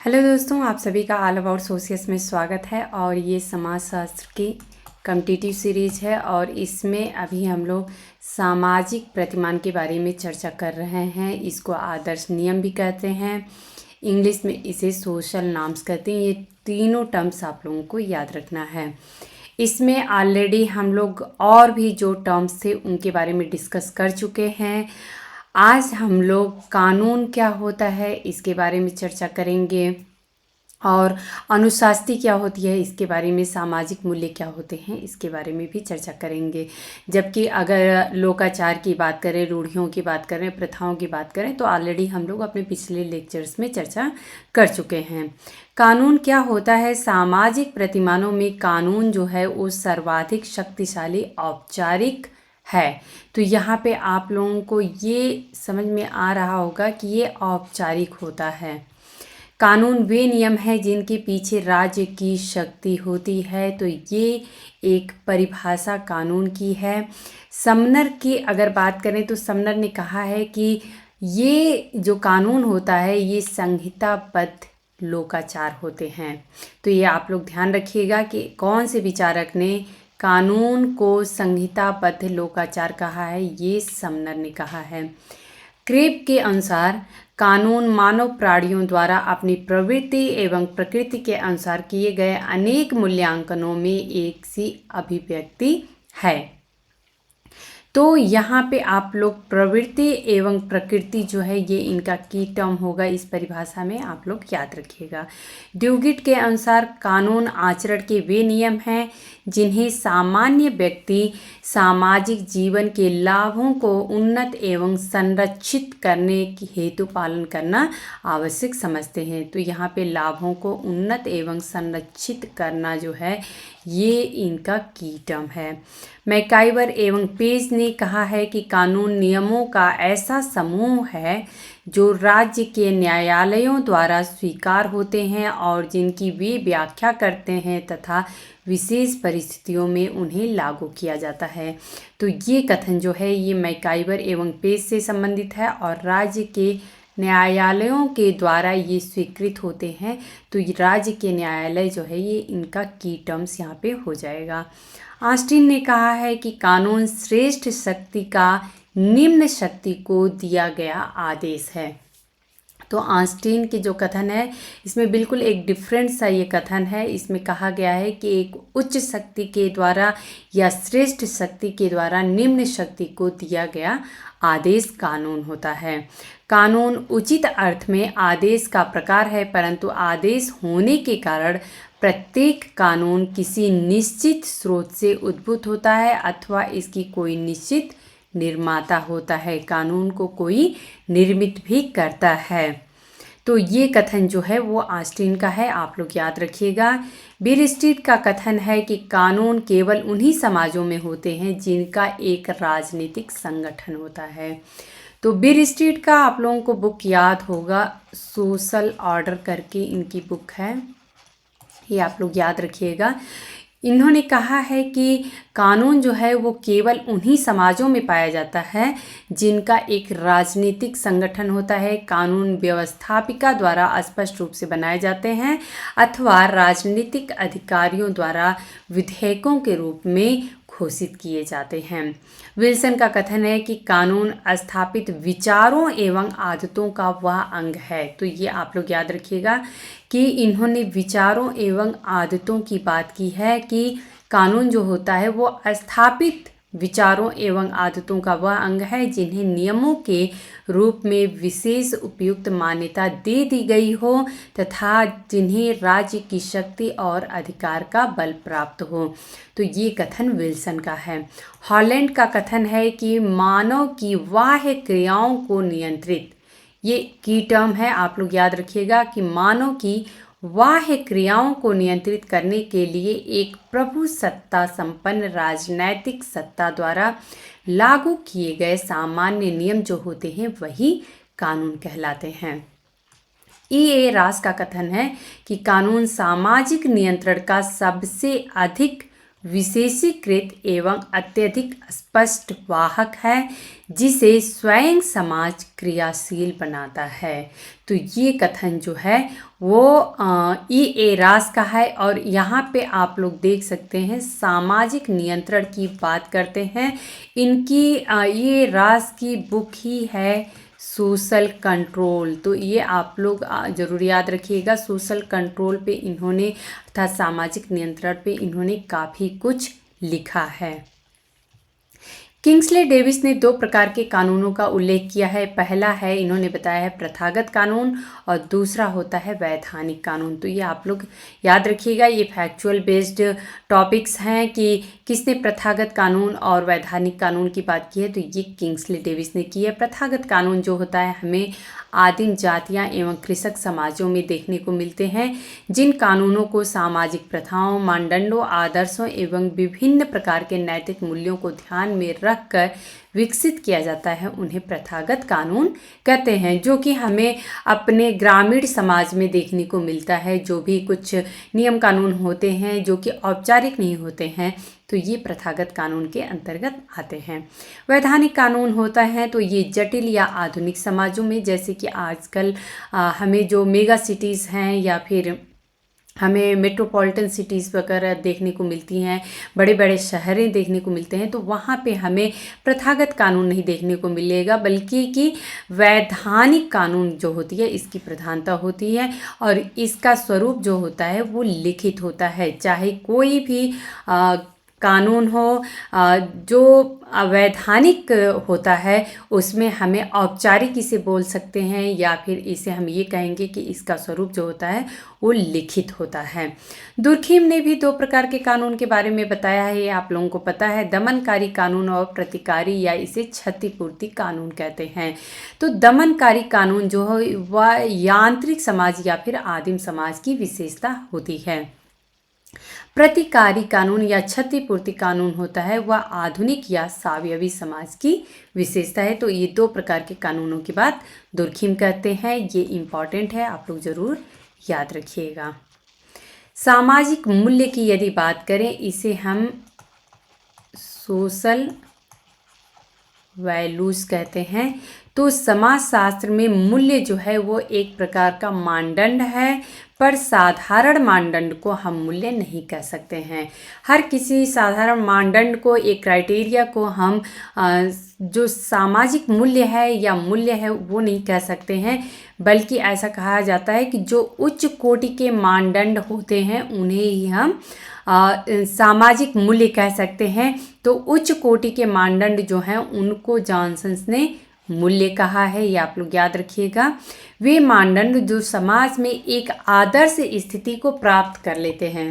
Hello दोस्तों, आप सभी का ऑल अबाउट सोशियस में स्वागत है। और ये समाजशास्त्र की कॉम्पिटिटिव सीरीज है और इसमें अभी हम लोग सामाजिक प्रतिमान के बारे में चर्चा कर रहे हैं। इसको आदर्श नियम भी कहते हैं, इंग्लिश में इसे सोशल नॉर्म्स कहते हैं। ये तीनों टर्म्स आप लोगों को याद रखना है। इसमें ऑलरेडी हम लोग और भी जो टर्म्स थे उनके बारे में डिस्कस कर चुके हैं। आज हम लोग कानून क्या होता है इसके बारे में चर्चा करेंगे और अनुशास्ति क्या होती है इसके बारे में, सामाजिक मूल्य क्या होते हैं इसके बारे में भी चर्चा करेंगे। जबकि अगर लोकाचार की बात करें, रूढ़ियों की बात करें, प्रथाओं की बात करें तो ऑलरेडी हम लोग अपने पिछले लेक्चर्स में चर्चा कर चुके हैं। कानून क्या होता है? सामाजिक प्रतिमानों में कानून जो है वो सर्वाधिक शक्तिशाली औपचारिक है। तो यहाँ पे आप लोगों को ये समझ में आ रहा होगा कि ये औपचारिक होता है। कानून वे नियम हैं जिनके पीछे राज्य की शक्ति होती है। तो ये एक परिभाषा कानून की है। समनर की अगर बात करें तो समनर ने कहा है कि ये जो कानून होता है ये संहिताबद्ध लोकाचार होते हैं। तो ये आप लोग ध्यान रखिएगा कि कौन से विचारक ने कानून को संहिताबद्ध लोकाचार कहा है। ये समनर ने कहा है। क्रेब के अनुसार कानून मानव प्राणियों द्वारा अपनी प्रवृत्ति एवं प्रकृति के अनुसार किए गए अनेक मूल्यांकनों में एक सी अभिव्यक्ति है। तो यहाँ पे आप लोग प्रवृत्ति एवं प्रकृति जो है ये इनका की टर्म होगा। इस परिभाषा में आप लोग याद रखिएगा। ड्यूगिट के अनुसार कानून आचरण के वे नियम हैं जिन्हें सामान्य व्यक्ति सामाजिक जीवन के लाभों को उन्नत एवं संरक्षित करने के हेतु पालन करना आवश्यक समझते हैं। तो यहाँ पे लाभों को उन्नत एवं संरक्षित करना जो है ये इनका की टर्म है। मैकाइवर एवं पेज ने कहा है कि कानून नियमों का ऐसा समूह है जो राज्य के न्यायालयों द्वारा स्वीकार होते हैं और जिनकी वे व्याख्या करते हैं तथा विशेष परिस्थितियों में उन्हें लागू किया जाता है। तो ये कथन जो है ये मैकाइवर एवं पेज से संबंधित है और राज्य के न्यायालयों के द्वारा ये स्वीकृत होते हैं। तो राज्य के न्यायालय जो है ये इनका की टर्म्स यहाँ पे हो जाएगा। ऑस्टिन ने कहा है कि कानून श्रेष्ठ शक्ति का निम्न शक्ति को दिया गया आदेश है। तो ऑस्टिन के जो कथन है इसमें बिल्कुल एक डिफरेंट सा ये कथन है। इसमें कहा गया है कि एक उच्च शक्ति के द्वारा या श्रेष्ठ शक्ति के द्वारा निम्न शक्ति को दिया गया आदेश कानून होता है। कानून उचित अर्थ में आदेश का प्रकार है, परंतु आदेश होने के कारण प्रत्येक कानून किसी निश्चित स्रोत से उद्भूत होता है अथवा इसकी कोई निश्चित निर्माता होता है। कानून को कोई निर्मित भी करता है। तो ये कथन जो है वो ऑस्टिन का है, आप लोग याद रखिएगा। बीर स्ट्रीट का कथन है कि कानून केवल उन्हीं समाजों में होते हैं जिनका एक राजनीतिक संगठन होता है। तो बीर स्ट्रीट का आप लोगों को बुक याद होगा, सोशल ऑर्डर करके इनकी बुक है, ये आप लोग याद रखिएगा। इन्होंने कहा है कि कानून जो है वो केवल उन्हीं समाजों में पाया जाता है जिनका एक राजनीतिक संगठन होता है। कानून व्यवस्थापिका द्वारा स्पष्ट रूप से बनाए जाते हैं अथवा राजनीतिक अधिकारियों द्वारा विधेयकों के रूप में घोषित किए जाते हैं। विल्सन का कथन है कि कानून स्थापित विचारों एवं आदतों का वह अंग है। तो ये आप लोग याद रखिएगा कि इन्होंने विचारों एवं आदतों की बात की है कि कानून जो होता है वो स्थापित विचारों एवं आदतों का वह अंग है जिन्हें नियमों के रूप में विशेष उपयुक्त मान्यता दे दी गई हो तथा जिन्हें राज्य की शक्ति और अधिकार का बल प्राप्त हो। तो ये कथन विल्सन का है। हॉलैंड का कथन है कि मानव की बाह्य क्रियाओं को नियंत्रित, ये की टर्म है, आप लोग याद रखिएगा कि मानव की बाह्य क्रियाओं को नियंत्रित करने के लिए एक प्रभु सत्ता संपन्न राजनैतिक सत्ता द्वारा लागू किए गए सामान्य नियम जो होते हैं वही कानून कहलाते हैं। E.A. रास का कथन है कि कानून सामाजिक नियंत्रण का सबसे अधिक विशेषीकृत एवं अत्यधिक स्पष्ट वाहक है जिसे स्वयं समाज क्रियाशील बनाता है। तो ये कथन जो है वो ई एरास का है और यहाँ पे आप लोग देख सकते हैं सामाजिक नियंत्रण की बात करते हैं। इनकी ये रास की बुक ही है सोशल कंट्रोल। तो ये आप लोग ज़रूर याद रखिएगा। सोशल कंट्रोल पे इन्होंने अर्थात सामाजिक नियंत्रण पे इन्होंने काफ़ी कुछ लिखा है। किंग्सले डेविस ने 2 प्रकार के कानूनों का उल्लेख किया है। पहला है इन्होंने बताया है प्रथागत कानून और दूसरा होता है वैधानिक कानून। तो ये आप लोग याद रखिएगा, ये फैक्चुअल बेस्ड टॉपिक्स हैं कि किसने प्रथागत कानून और वैधानिक कानून की बात की है। तो ये किंग्सले डेविस ने की है। प्रथागत कानून जो होता है हमें आदिम जातियां एवं कृषक समाजों में देखने को मिलते हैं, जिन कानूनों को सामाजिक प्रथाओं, मानदंडों, आदर्शों एवं विभिन्न प्रकार के नैतिक मूल्यों को ध्यान में रखकर विकसित किया जाता है, उन्हें प्रथागत कानून कहते हैं। जो कि हमें अपने ग्रामीण समाज में देखने को मिलता है। जो भी कुछ नियम कानून होते हैं जो कि औपचारिक नहीं होते हैं, तो ये प्रथागत कानून के अंतर्गत आते हैं। वैधानिक कानून होता है तो ये जटिल या आधुनिक समाजों में, जैसे कि आजकल हमें जो मेगा सिटीज़ हैं या फिर हमें मेट्रोपॉलिटन सिटीज़ वगैरह देखने को मिलती हैं, बड़े बड़े शहरें देखने को मिलते हैं, तो वहाँ पे हमें प्रथागत कानून नहीं देखने को मिलेगा, बल्कि कि वैधानिक कानून जो होती है इसकी प्रधानता होती है। और इसका स्वरूप जो होता है वो लिखित होता है। चाहे कोई भी कानून हो जो अवैधानिक होता है उसमें हमें औपचारिक इसे बोल सकते हैं, या फिर इसे हम ये कहेंगे कि इसका स्वरूप जो होता है वो लिखित होता है। दुर्खिम ने भी 2 प्रकार के कानून के बारे में बताया है, ये आप लोगों को पता है, दमनकारी कानून और प्रतिकारी, या इसे क्षतिपूर्ति कानून कहते हैं। तो दमनकारी कानून जो है वह यांत्रिक समाज या फिर आदिम समाज की विशेषता होती है। प्रतिकारी कानून या क्षतिपूर्ति कानून होता है वह आधुनिक या सावयवी समाज की विशेषता है। तो ये 2 प्रकार के कानूनों की बात दुर्खिम कहते हैं। ये इम्पॉर्टेंट है, आप लोग ज़रूर याद रखिएगा। सामाजिक मूल्य की यदि बात करें, इसे हम सोशल वैल्यूज़ कहते हैं। तो समाजशास्त्र में मूल्य जो है वो एक प्रकार का मानदंड है, पर साधारण मानदंड को हम मूल्य नहीं कह सकते हैं। हर किसी साधारण मानदंड को, एक क्राइटेरिया को हम जो सामाजिक मूल्य है या मूल्य है वो नहीं कह सकते हैं, बल्कि ऐसा कहा जाता है कि जो उच्च कोटि के मानदंड होते हैं उन्हें ही हम सामाजिक मूल्य कह सकते हैं। तो उच्च कोटि के मानदंड जो हैं उनको जॉनसन ने मूल्य कहा है, ये आप लोग याद रखिएगा। वे मानदंड जो समाज में एक आदर्श स्थिति को प्राप्त कर लेते हैं,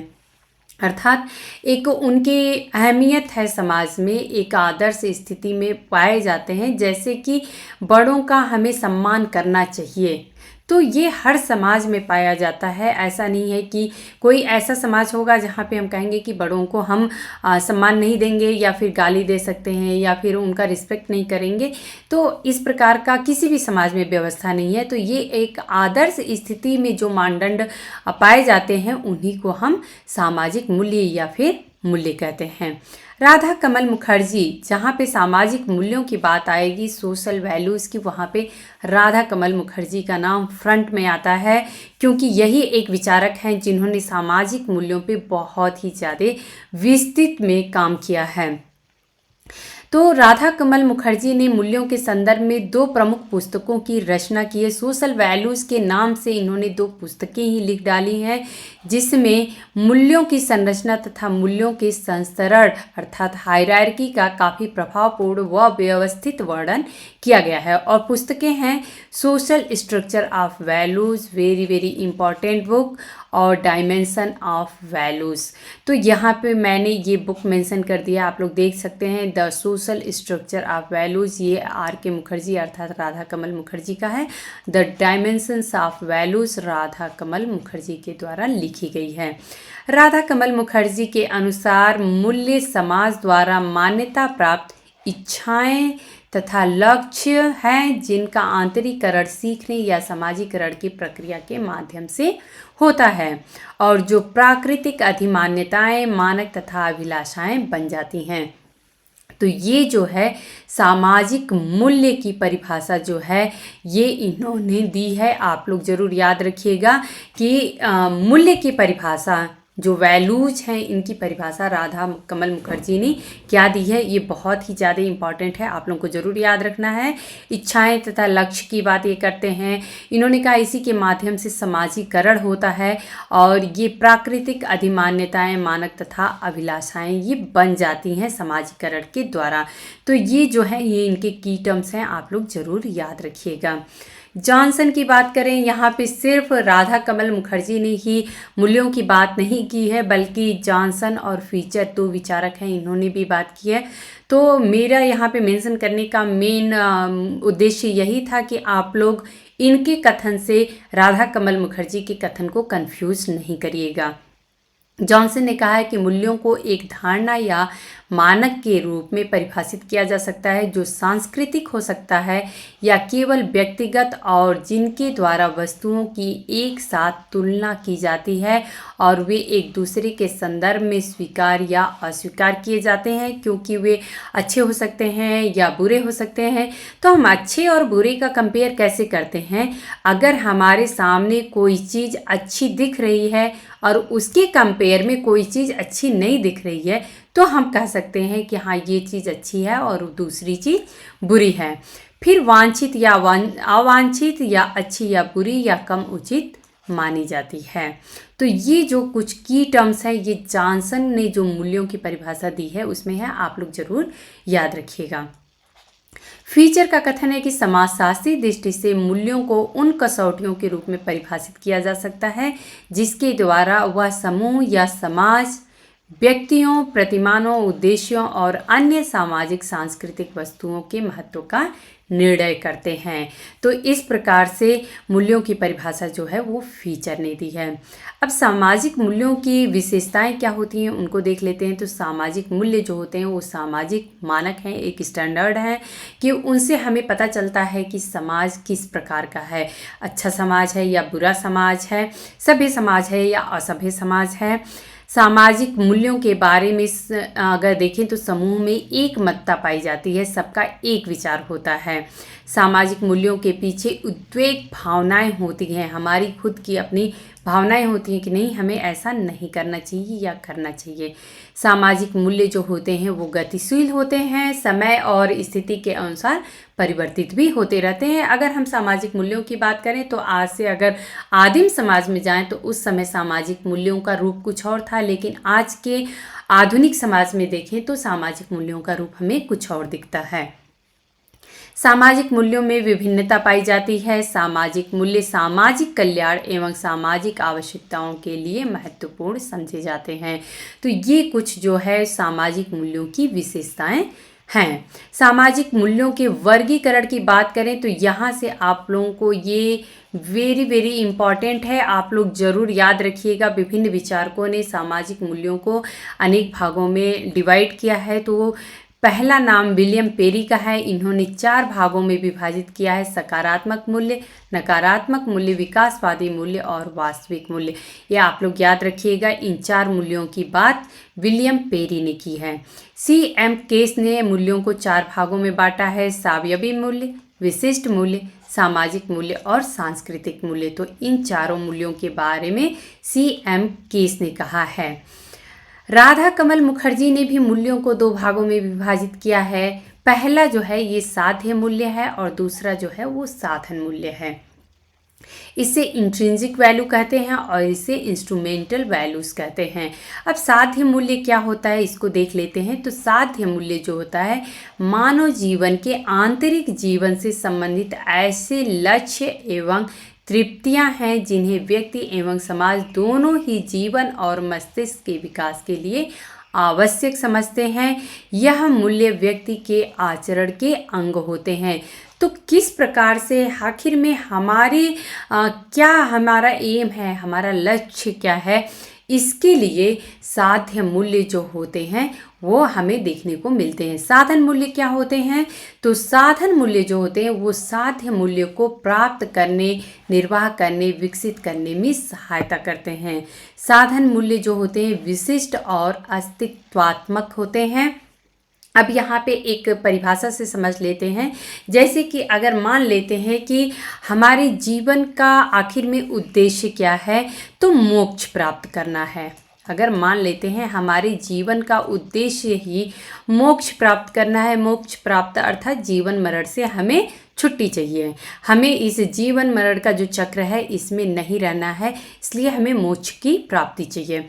अर्थात एक उनकी अहमियत है समाज में, एक आदर्श स्थिति में पाए जाते हैं, जैसे कि बड़ों का हमें सम्मान करना चाहिए। तो ये हर समाज में पाया जाता है। ऐसा नहीं है कि कोई ऐसा समाज होगा जहाँ पे हम कहेंगे कि बड़ों को हम सम्मान नहीं देंगे या फिर गाली दे सकते हैं या फिर उनका रिस्पेक्ट नहीं करेंगे। तो इस प्रकार का किसी भी समाज में व्यवस्था नहीं है। तो ये एक आदर्श स्थिति में जो मानदंड पाए जाते हैं उन्हीं को हम सामाजिक मूल्य या फिर मूल्य कहते हैं। राधा कमल मुखर्जी, जहाँ पे सामाजिक मूल्यों की बात आएगी, सोशल वैल्यूज़ की, वहाँ पे राधा कमल मुखर्जी का नाम फ्रंट में आता है, क्योंकि यही एक विचारक हैं जिन्होंने सामाजिक मूल्यों पे बहुत ही ज़्यादा विस्तृत में काम किया है। तो राधा कमल मुखर्जी ने मूल्यों के संदर्भ में 2 प्रमुख पुस्तकों की रचना की है। सोशल वैल्यूज़ के नाम से इन्होंने 2 पुस्तकें ही लिख डाली हैं, जिसमें मूल्यों की संरचना तथा मूल्यों के संस्तरण अर्थात हायरार्की का काफ़ी प्रभावपूर्ण व व्यवस्थित वर्णन किया गया है। और पुस्तकें हैं social structure of values, very very important book, और डायमेंशन ऑफ वैल्यूज़। तो यहाँ पे मैंने ये बुक मेंशन कर दिया, आप लोग देख सकते हैं, the social structure of values, ये R.K. मुखर्जी अर्थात राधा कमल मुखर्जी का है। The dimensions of values Radha Kamal Mukherjee के द्वारा लिखी गई है। राधा कमल मुखर्जी के अनुसार मूल्य समाज द्वारा मान्यता प्राप्त इच्छाएं तथा लक्ष्य हैं जिनका आंतरिकरण सीखने या समाजीकरण की प्रक्रिया के माध्यम से होता है और जो प्राकृतिक अधिमान्यताएं, मानक तथा अभिलाषाएं बन जाती हैं। तो ये जो है सामाजिक मूल्य की परिभाषा जो है ये इन्होंने दी है। आप लोग ज़रूर याद रखिएगा कि मूल्य की परिभाषा जो वैल्यूज हैं इनकी परिभाषा राधा कमल मुखर्जी ने क्या दी है, ये बहुत ही ज़्यादा इम्पॉर्टेंट है, आप लोगों को ज़रूर याद रखना है। इच्छाएं तथा लक्ष्य की बात ये करते हैं। इन्होंने कहा इसी के माध्यम से समाजीकरण होता है और ये प्राकृतिक अधिमान्यताएं, मानक तथा अभिलाषाएं ये बन जाती हैं समाजीकरण के द्वारा। तो ये जो है ये इनके की टर्म्स हैं, आप लोग ज़रूर याद रखिएगा। जॉनसन की बात करें, यहाँ पे सिर्फ राधा कमल मुखर्जी ने ही मूल्यों की बात नहीं की है बल्कि जॉनसन और फीचर दो विचारक हैं, इन्होंने भी बात की है। तो मेरा यहाँ पे मेंशन करने का मेन उद्देश्य यही था कि आप लोग इनके कथन से राधा कमल मुखर्जी के कथन को कंफ्यूज नहीं करिएगा। जॉनसन ने कहा है कि मूल्यों को एक धारणा या मानक के रूप में परिभाषित किया जा सकता है जो सांस्कृतिक हो सकता है या केवल व्यक्तिगत और जिनके द्वारा वस्तुओं की एक साथ तुलना की जाती है और वे एक दूसरे के संदर्भ में स्वीकार या अस्वीकार किए जाते हैं क्योंकि वे अच्छे हो सकते हैं या बुरे हो सकते हैं। तो हम अच्छे और बुरे का कंपेयर कैसे करते हैं? अगर हमारे सामने कोई चीज़ अच्छी दिख रही है और उसके कंपेयर में कोई चीज़ अच्छी नहीं दिख रही है तो हम कह सकते हैं कि हाँ ये चीज़ अच्छी है और दूसरी चीज़ बुरी है। फिर वांछित या अवांछित या अच्छी या बुरी या कम उचित मानी जाती है। तो ये जो कुछ की टर्म्स हैं ये जॉनसन ने जो मूल्यों की परिभाषा दी है उसमें है, आप लोग ज़रूर याद रखिएगा। फीचर का कथन है कि समाजशास्त्री दृष्टि से मूल्यों को उन कसौटियों के रूप में परिभाषित किया जा सकता है जिसके द्वारा वह समूह या समाज व्यक्तियों, प्रतिमानों, उद्देश्यों और अन्य सामाजिक सांस्कृतिक वस्तुओं के महत्व का निर्णय करते हैं। तो इस प्रकार से मूल्यों की परिभाषा जो है वो फीचर ने दी है। अब सामाजिक मूल्यों की विशेषताएं क्या होती हैं उनको देख लेते हैं। तो सामाजिक मूल्य जो होते हैं वो सामाजिक मानक हैं, एक स्टैंडर्ड है कि उनसे हमें पता चलता है कि समाज किस प्रकार का है, अच्छा समाज है या बुरा समाज है, सभ्य समाज है या असभ्य समाज है। सामाजिक मूल्यों के बारे में अगर देखें तो समूह में एक मत्ता पाई जाती है, सबका एक विचार होता है। सामाजिक मूल्यों के पीछे उद्वेग भावनाएं होती हैं, हमारी खुद की अपनी भावनाएं होती हैं कि नहीं हमें ऐसा नहीं करना चाहिए या करना चाहिए। सामाजिक मूल्य जो होते हैं वो गतिशील होते हैं, समय और स्थिति के अनुसार परिवर्तित भी होते रहते हैं। अगर हम सामाजिक मूल्यों की बात करें तो आज से अगर आदिम समाज में जाएं तो उस समय सामाजिक मूल्यों का रूप कुछ और था, लेकिन आज के आधुनिक समाज में देखें तो सामाजिक मूल्यों का रूप हमें कुछ और दिखता है। सामाजिक मूल्यों में विभिन्नता पाई जाती है। सामाजिक मूल्य सामाजिक कल्याण एवं सामाजिक आवश्यकताओं के लिए महत्वपूर्ण समझे जाते हैं। तो ये कुछ जो है सामाजिक मूल्यों की विशेषताएं हैं। सामाजिक मूल्यों के वर्गीकरण की बात करें तो यहाँ से आप लोगों को ये वेरी इम्पॉर्टेंट है, आप लोग ज़रूर याद रखिएगा। विभिन्न विचारकों ने सामाजिक मूल्यों को अनेक भागों में डिवाइड किया है। तो पहला नाम विलियम पेरी का है, इन्होंने 4 भागों में विभाजित किया है, सकारात्मक मूल्य, नकारात्मक मूल्य, विकासवादी मूल्य और वास्तविक मूल्य। ये आप लोग याद रखिएगा, इन 4 मूल्यों की बात विलियम पेरी ने की है। C.M. केस ने मूल्यों को 4 भागों में बांटा है, सावयवी मूल्य, विशिष्ट मूल्य, सामाजिक मूल्य और सांस्कृतिक मूल्य। तो इन चारों मूल्यों के बारे में C.M. केस ने कहा है। राधा कमल मुखर्जी ने भी मूल्यों को 2 भागों में विभाजित किया है। पहला जो है ये साध्य मूल्य है और दूसरा जो है वो साधन मूल्य है। इसे इंट्रिंसिक वैल्यू कहते हैं और इसे इंस्ट्रूमेंटल वैल्यूज कहते हैं। अब साध्य मूल्य क्या होता है इसको देख लेते हैं। तो साध्य मूल्य जो होता है मानव जीवन के आंतरिक जीवन से संबंधित ऐसे लक्ष्य एवं तृप्तियां हैं जिन्हें व्यक्ति एवं समाज दोनों ही जीवन और मस्तिष्क के विकास के लिए आवश्यक समझते हैं। यह मूल्य व्यक्ति के आचरण के अंग होते हैं। तो किस प्रकार से आखिर में हमारे क्या हमारा एम है, हमारा लक्ष्य क्या है, इसके लिए साध्य मूल्य जो होते हैं वो हमें देखने को मिलते हैं। साधन मूल्य क्या होते हैं? तो साधन मूल्य जो होते हैं वो साध्य मूल्य को प्राप्त करने, निर्वाह करने, विकसित करने में सहायता करते हैं। साधन मूल्य जो होते हैं विशिष्ट और अस्तित्वात्मक होते हैं। अब यहाँ पे एक परिभाषा से समझ लेते हैं। जैसे कि अगर मान लेते हैं कि हमारे जीवन का आखिर में उद्देश्य क्या है, तो मोक्ष प्राप्त करना है। अगर मान लेते हैं हमारे जीवन का उद्देश्य ही मोक्ष प्राप्त करना है, मोक्ष प्राप्त अर्थात जीवन मरण से हमें छुट्टी चाहिए, हमें इस जीवन मरण का जो चक्र है इसमें नहीं रहना है, इसलिए हमें मोक्ष की प्राप्ति चाहिए।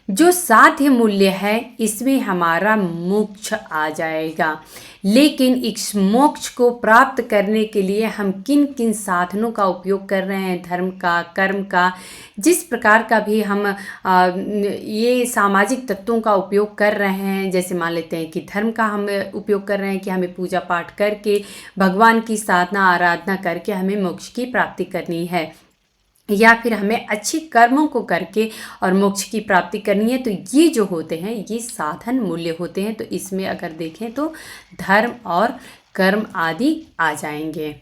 जो साध्य मूल्य है इसमें हमारा मोक्ष आ जाएगा। लेकिन इस मोक्ष को प्राप्त करने के लिए हम किन किन साधनों का उपयोग कर रहे हैं, धर्म का, कर्म का, जिस प्रकार का भी हम ये सामाजिक तत्वों का उपयोग कर रहे हैं। जैसे मान लेते हैं कि धर्म का हम उपयोग कर रहे हैं कि हमें पूजा पाठ करके, भगवान की साधना आराधना करके हमें मोक्ष की प्राप्ति करनी है, या फिर हमें अच्छे कर्मों को करके और मोक्ष की प्राप्ति करनी है। तो ये जो होते हैं ये साधन मूल्य होते हैं। तो इसमें अगर देखें तो धर्म और कर्म आदि आ जाएंगे।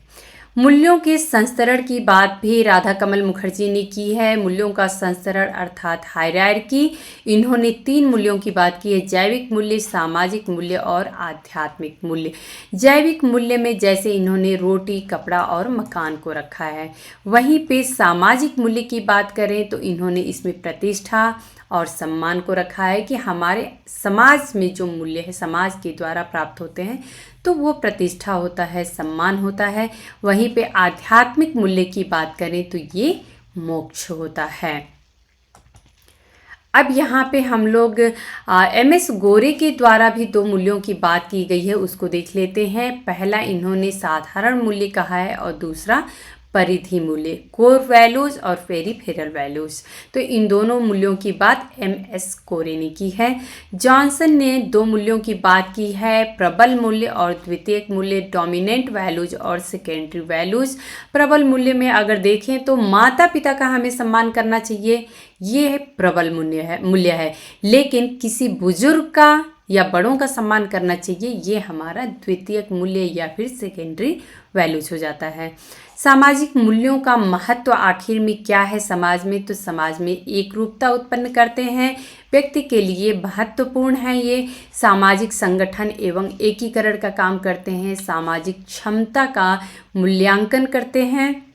मूल्यों के संस्तरण की बात भी राधा कमल मुखर्जी ने की है। मूल्यों का संस्तरण अर्थात हायरार्की। इन्होंने 3 मूल्यों की बात की है: जैविक मूल्य, सामाजिक मूल्य और आध्यात्मिक मूल्य। जैविक मूल्य में जैसे इन्होंने रोटी, कपड़ा और मकान को रखा है। वहीं पे सामाजिक मूल्य की बात करें तो इन्होंने इसमें प्रतिष्ठा और सम्मान को रखा है कि हमारे समाज में जो मूल्य है समाज के द्वारा प्राप्त होते हैं तो वो प्रतिष्ठा होता है, सम्मान होता है। वहीं पे आध्यात्मिक मूल्य की बात करें तो ये मोक्ष होता है। अब यहाँ पे हम लोग MS गोरे के द्वारा भी 2 मूल्यों की बात की गई है, उसको देख लेते हैं। पहला इन्होंने साधारण मूल्य कहा है और दूसरा परिधि मूल्य, कोर वैल्यूज और पेरिफेरल वैल्यूज। तो इन दोनों मूल्यों की बात MS गोरे ने की है। जॉनसन ने 2 मूल्यों की बात की है: प्रबल मूल्य और द्वितीयक मूल्य, डोमिनेंट वैल्यूज और सेकेंडरी वैल्यूज। प्रबल मूल्य में अगर देखें तो माता पिता का हमें सम्मान करना चाहिए, ये प्रबल मूल्य है। लेकिन किसी बुजुर्ग का या बड़ों का सम्मान करना चाहिए, ये हमारा द्वितीयक मूल्य या फिर सेकेंडरी वैल्यूज हो जाता है। सामाजिक मूल्यों का महत्व आखिर में क्या है समाज में? तो समाज में एक रूपता उत्पन्न करते हैं, व्यक्ति के लिए महत्वपूर्ण है। ये सामाजिक संगठन एवं एकीकरण का काम करते हैं, सामाजिक क्षमता का मूल्यांकन करते हैं,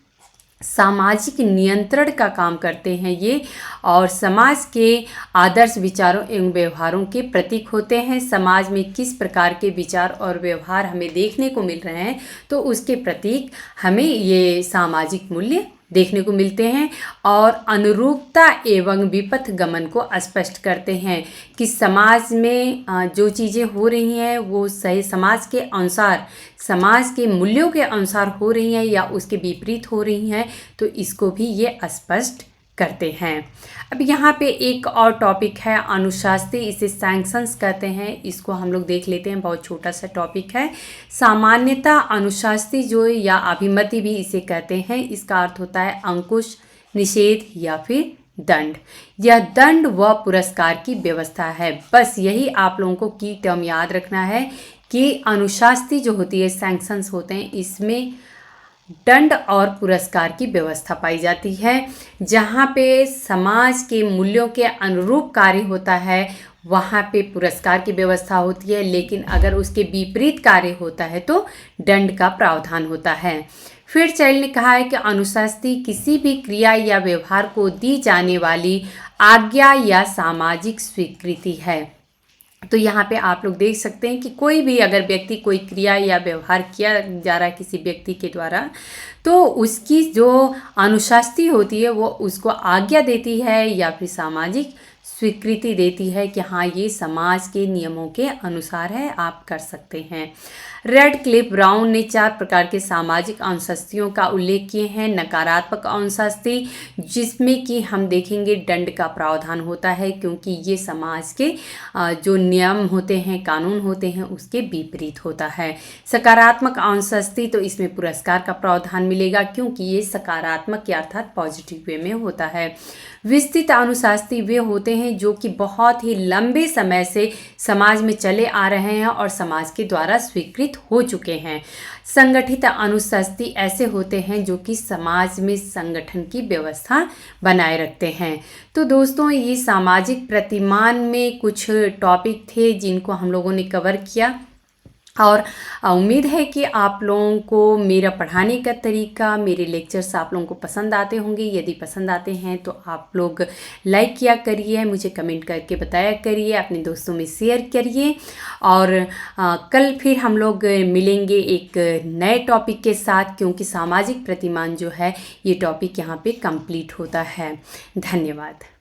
सामाजिक नियंत्रण का काम करते हैं ये, और समाज के आदर्श विचारों एवं व्यवहारों के प्रतीक होते हैं। समाज में किस प्रकार के विचार और व्यवहार हमें देखने को मिल रहे हैं तो उसके प्रतीक हमें ये सामाजिक मूल्य देखने को मिलते हैं, और अनुरूपता एवं विपथ गमन को स्पष्ट करते हैं कि समाज में जो चीज़ें हो रही हैं वो सही समाज के अनुसार, समाज के मूल्यों के अनुसार हो रही हैं या उसके विपरीत हो रही हैं, तो इसको भी ये स्पष्ट करते हैं। अब यहाँ पे एक और टॉपिक है अनुशास्त्री, इसे सैंक्शंस कहते हैं, इसको हम लोग देख लेते हैं। बहुत छोटा सा टॉपिक है। सामान्यतः अनुशास्त्री जो या अभिमति भी इसे कहते हैं, इसका अर्थ होता है अंकुश, निषेध या फिर दंड। यह दंड व पुरस्कार की व्यवस्था है। बस यही आप लोगों को की टर्म याद रखना है कि अनुशास्त्री जो होती है, सैंक्शंस होते हैं, इसमें दंड और पुरस्कार की व्यवस्था पाई जाती है। जहाँ पे समाज के मूल्यों के अनुरूप कार्य होता है वहाँ पे पुरस्कार की व्यवस्था होती है, लेकिन अगर उसके विपरीत कार्य होता है तो दंड का प्रावधान होता है। फिर चाइल्ड ने कहा है कि अनुशास्त्री किसी भी क्रिया या व्यवहार को दी जाने वाली आज्ञा या सामाजिक स्वीकृति है। तो यहाँ पे आप लोग देख सकते हैं कि कोई भी अगर व्यक्ति कोई क्रिया या व्यवहार किया जा रहा है किसी व्यक्ति के द्वारा, तो उसकी जो अनुशास्त्री होती है वो उसको आज्ञा देती है या फिर सामाजिक स्वीकृति देती है कि हाँ ये समाज के नियमों के अनुसार है, आप कर सकते हैं। रेडक्लिफ ब्राउन ने 4 प्रकार के सामाजिक अनुशास्त्रियों का उल्लेख किए हैं। नकारात्मक अनुशास्त्री, जिसमें कि हम देखेंगे दंड का प्रावधान होता है, क्योंकि ये समाज के जो नियम होते हैं, कानून होते हैं, उसके विपरीत होता है। सकारात्मक अनुशास्त्री, तो इसमें पुरस्कार का प्रावधान मिलेगा, क्योंकि ये सकारात्मक या अर्थात पॉजिटिव वे में होता है। विस्तृत अनुशास्त्री वे होते हैं जो कि बहुत ही लंबे समय से समाज में चले आ रहे हैं और समाज के द्वारा स्वीकृत हो चुके हैं। संगठित अनुशास्त्री ऐसे होते हैं जो कि समाज में संगठन की व्यवस्था बनाए रखते हैं। तो दोस्तों, ये सामाजिक प्रतिमान में कुछ टॉपिक थे जिनको हम लोगों ने कवर किया, और उम्मीद है कि आप लोगों को मेरा पढ़ाने का तरीका, मेरे लेक्चर्स आप लोगों को पसंद आते होंगे। यदि पसंद आते हैं तो आप लोग लाइक किया करिए, मुझे कमेंट करके बताया करिए, अपने दोस्तों में शेयर करिए। और कल फिर हम लोग मिलेंगे एक नए टॉपिक के साथ, क्योंकि सामाजिक प्रतिमान जो है ये टॉपिक यहाँ पे कंप्लीट होता है। धन्यवाद।